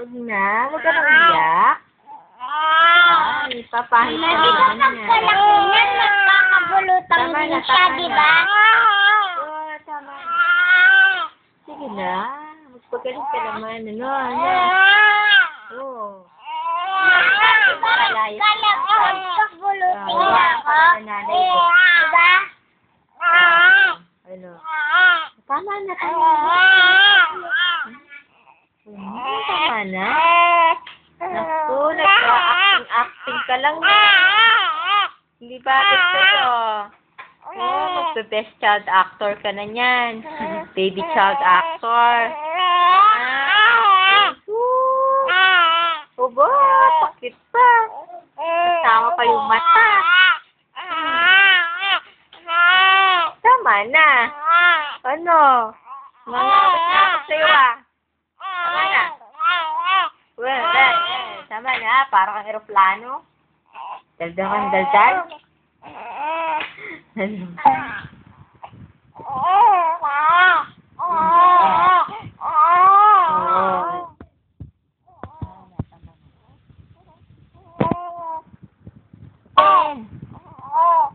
Huwag na. Huwag ka nang iyak. Ay, papahin ka naman niya. Kalakihan, magkakabulutang din siya, di ba? Oo, tama na. Sige na. Magpagaling ka naman. Ano? Oo. Kalakihan, pagkabulutin niya ako. Diba? Ano? Tama na. Tama na. Naku, nag-acting ka lang. Hindi ba sa'yo? Oh, magbe-best child actor ka na niyan. Baby child actor. Obo, sakit pa. Tama pa yung mata. Tama na. Ano? Mangabot-ngabot sa'yo Tama na. Tama na. Parang kang aeroplano. Daldal kang daldal. Ano?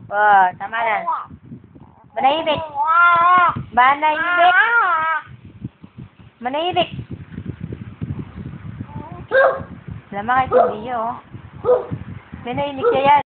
Oh, tama na. Manahimik. Manahimik. Manahimik. Alam mo kahit hindi yun, oh. Manahimik siya yan.